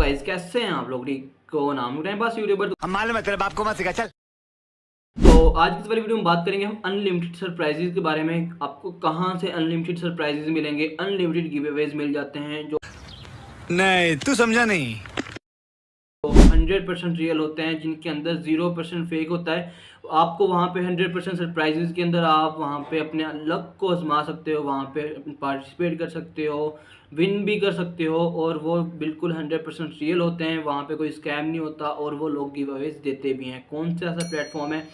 Guys कैसे हैं आप लोग? ठीक को नाम टाइम पास यूट्यूबर। हम मालूम है तेरे बाप को मत सिखा चल। तो आज की इस वाली वीडियो में बात करेंगे हम अनलिमिटेड सरप्राइजेज के बारे में। आपको कहां से अनलिमिटेड सरप्राइजेज मिलेंगे, अनलिमिटेड गिव अवेज मिल जाते हैं जो नहीं तू समझा नहीं। 100% रियल होते हैं, जिनके अंदर 0% फेक होता है। आपको वहाँ पे 100% सरप्राइजेज के अंदर आप वहाँ पे अपने लक को आजमा सकते हो, वहाँ पे पार्टिसिपेट कर सकते हो, विन भी कर सकते हो, और वो बिल्कुल 100% रियल होते हैं। वहाँ पे कोई स्कैम नहीं होता और वो लोग गिव अवेज देते भी हैं। कौन सा ऐसा प्लेटफॉर्म है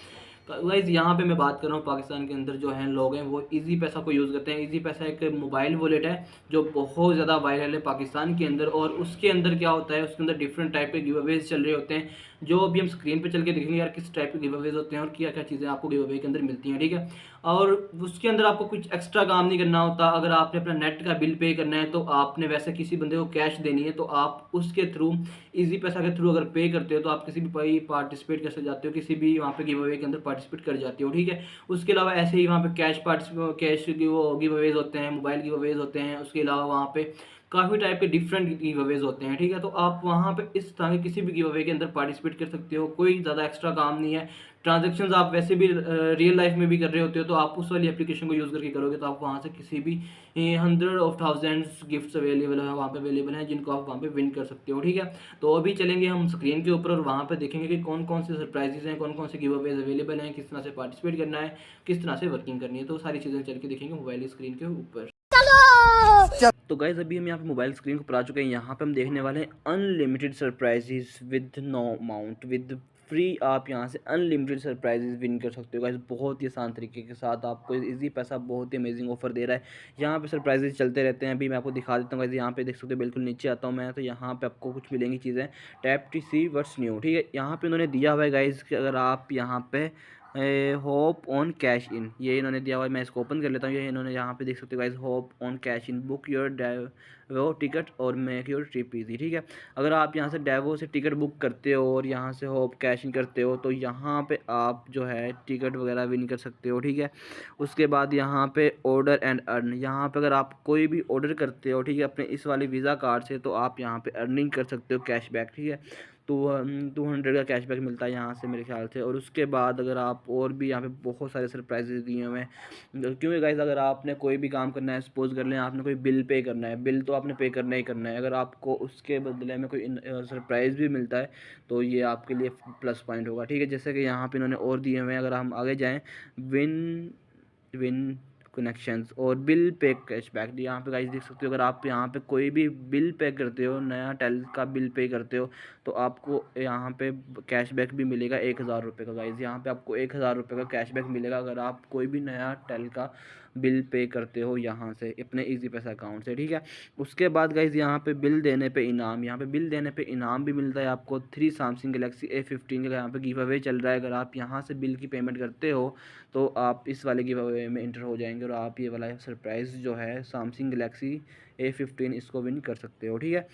गाइस? यहाँ पे मैं बात कर रहा हूँ पाकिस्तान के अंदर जो हैं लोग हैं वो इजी पैसा को यूज़ करते हैं। इजी पैसा एक मोबाइल वॉलेट है जो बहुत ज़्यादा वायरल है पाकिस्तान के अंदर, और उसके अंदर क्या होता है, उसके अंदर डिफरेंट टाइप के गिव अवेज चल रहे होते हैं, जो अभी हम स्क्रीन पे चल के देखेंगे यार किस टाइप के गिव अवेज होते हैं और क्या क्या चीज़ें आपको गिव अवे के अंदर मिलती हैं। ठीक है, और उसके अंदर आपको कुछ एक्स्ट्रा काम नहीं करना होता। अगर आपने अपना नेट का बिल पे करना है तो आपने वैसे किसी बंदे को कैश देनी है तो आप उसके थ्रू, इजी पैसा के थ्रू अगर पे करते हो तो आप किसी भी पार्टिसिपेट कर जाते हो, किसी भी वहाँ पे गिव अवे के अंदर पार्टिसिपेट कर जाते हो। ठीक है, उसके अलावा ऐसे ही वहाँ पे कैश गिव अवेज होते हैं, मोबाइल गिव अवेज होते हैं। उसके अलावा वहाँ पे काफ़ी टाइप के डिफरेंट गिव अवेज होते हैं। ठीक है, तो आप वहाँ पे इस तरह के किसी भी गिव अवे के अंदर पार्टिसिपेट कर सकते हो। कोई ज़्यादा एक्स्ट्रा काम नहीं है। ट्रांजेक्शन आप वैसे भी रियल लाइफ में भी कर रहे होते हो, तो आप उस वाली एप्लीकेशन को यूज़ करके करोगे तो आप वहाँ से किसी भी 100 of thousands गिफ्ट्स अवेलेबल है, वहाँ पे अवेलेबल हैं, जिनको आप वहाँ पे विन कर सकते हो। ठीक है, तो अभी चलेंगे हम स्क्रीन के ऊपर और वहाँ पे देखेंगे कि कौन कौन से सरप्राइजेज हैं, कौन कौन से गिव अवेज अवेलेबल हैं, किस तरह से पार्टिसिपेट करना है, किस तरह से वर्किंग करनी है। तो सारी चीज़ें चल के देखेंगे मोबाइल स्क्रीन के ऊपर। तो गाइज अभी हम यहाँ पे मोबाइल स्क्रीन को पर आ चुके हैं। यहाँ पे हम देखने वाले हैं unlimited surprises with no amount, with free. आप यहाँ से अनलिमिटेड सरप्राइजेज विन कर सकते हो गाइज, बहुत ही आसान तरीके के साथ। आपको इजी पैसा बहुत ही अमेजिंग ऑफर दे रहा है। यहाँ पे सरप्राइजेज चलते रहते हैं। अभी मैं आपको दिखा देता हूँ गाइज, यहाँ पे देख सकते हो, बिल्कुल नीचे आता हूँ मैं, तो यहाँ पे आपको कुछ मिलेंगी चीज़ें। Tap to see what's new. ठीक है, यहाँ पे उन्होंने दिया हुआ है गाइज कि अगर आप यहाँ पे होप ऑन कैश इन, ये इन्होंने दिया हुआ है। मैं इसको ओपन कर लेता हूँ। ये इन्होंने यहाँ पे देख सकते हो guys, hope on cash in, book your Daewoo ticket और मेक योर ट्रिप इजी। ठीक है, अगर आप यहाँ से डेवो से टिकट बुक करते हो और यहाँ से होप कैश इन करते हो तो यहाँ पे आप जो है टिकट वगैरह विन कर सकते हो। ठीक है, उसके बाद यहाँ पे ऑर्डर एंड अर्न, यहाँ पे अगर आप कोई भी ऑर्डर करते हो, ठीक है, अपने इस वाले वीज़ा कार्ड से, तो आप यहाँ पे अर्निंग कर सकते हो कैशबैक। ठीक है, तो 200 का कैशबैक मिलता है यहाँ से मेरे ख्याल से। और उसके बाद अगर आप, और भी यहाँ पे बहुत सारे सरप्राइजेज दिए हुए हैं। क्योंकि गाइस अगर आपने कोई भी काम करना है, सपोज कर लें आपने कोई बिल पे करना है, बिल तो आपने पे करना ही करना है, अगर आपको उसके बदले में कोई सरप्राइज़ भी मिलता है तो ये आपके लिए प्लस पॉइंट होगा। ठीक है, जैसे कि यहाँ पे इन्होंने और दिए हुए हैं। अगर हम आगे जाएँ, विन विन कनेक्शंस और बिल पे कैशबैक, यहाँ पे गाइस देख सकते हो, अगर आप यहाँ पे कोई भी बिल पे करते हो, नया टेल का बिल पे करते हो, तो आपको यहाँ पे कैशबैक भी मिलेगा 1000 रुपये का। गाइस यहाँ पे आपको 1000 रुपये का कैशबैक मिलेगा अगर आप कोई भी नया टेल का बिल पे करते हो यहाँ से अपने इजी पैसा अकाउंट से। ठीक है, उसके बाद गाइज यहाँ पे बिल देने पे इनाम, यहाँ पे बिल देने पे इनाम भी मिलता है आपको। 3 सैमसंग गैलेक्सी A15 का यहाँ पे गिव अवे चल रहा है। अगर आप यहाँ से बिल की पेमेंट करते हो तो आप इस वाले गिव अवे में इंटर हो जाएंगे और आप ये वाला सरप्राइज़ जो है सैमसंग गैलेक्सी A15 इसको विन कर सकते हो। ठीक है,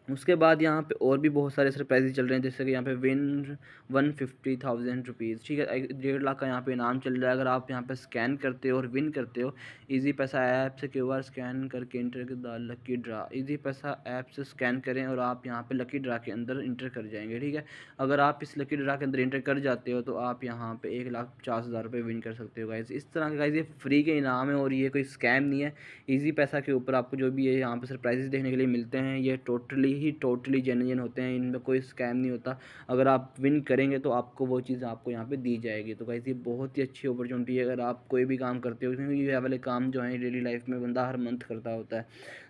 उसके बाद यहाँ पे और भी बहुत सारे सरप्राइजेज चल रहे हैं, जैसे कि यहाँ पे विन 150,000 रुपीज़। ठीक है, 1.5 लाख का यहाँ पे इनाम चल रहा है अगर आप यहाँ पे स्कैन करते हो और विन करते हो। इजी पैसा ऐप से QR स्कैन करके enter the lucky draw, easy पैसा ऐप से स्कैन करें और आप यहाँ पे लकी ड्रा के अंदर इंटर कर जाएंगे। ठीक है, अगर आप इस लकी ड्रा के अंदर इंटर कर जाते हो तो आप यहाँ पे 1,50,000 रुपये विन कर सकते हो गाइज। इस तरह के गाइज ये फ्री के इनाम है और ये कोई स्कैम नहीं है। इजी पैसा के ऊपर आपको जो भी ये यहाँ पे सरप्राइजेस देखने के लिए मिलते हैं ये टोटली जेन्युइन होते हैं, इनमें कोई स्कैम नहीं होता। अगर आप विन करेंगे तो आपको वो चीज़ आपको यहाँ पे दी जाएगी। तो गाइस ये बहुत ही अच्छी अपॉर्चुनिटी है अगर आप कोई भी काम करते हो, क्योंकि ये वाले काम जो है डेली लाइफ में बंदा हर मंथ करता होता है।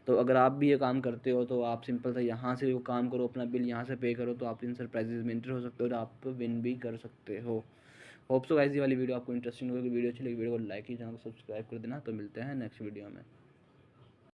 तो अगर आप भी ये काम करते हो तो आप सिंपल सा यहाँ से वो काम करो, अपना बिल यहाँ से पे करो, तो आप इन सरप्राइजेज में इंटर हो सकते हो और आप विन भी कर सकते हो। होप सो गाइस ये वाली वीडियो आपको इंटरेस्टिंग होगी। वीडियो अच्छी लगी वीडियो को लाइक कीजिए, चैनल को सब्सक्राइब कर देना। तो मिलते हैं नेक्स्ट वीडियो में।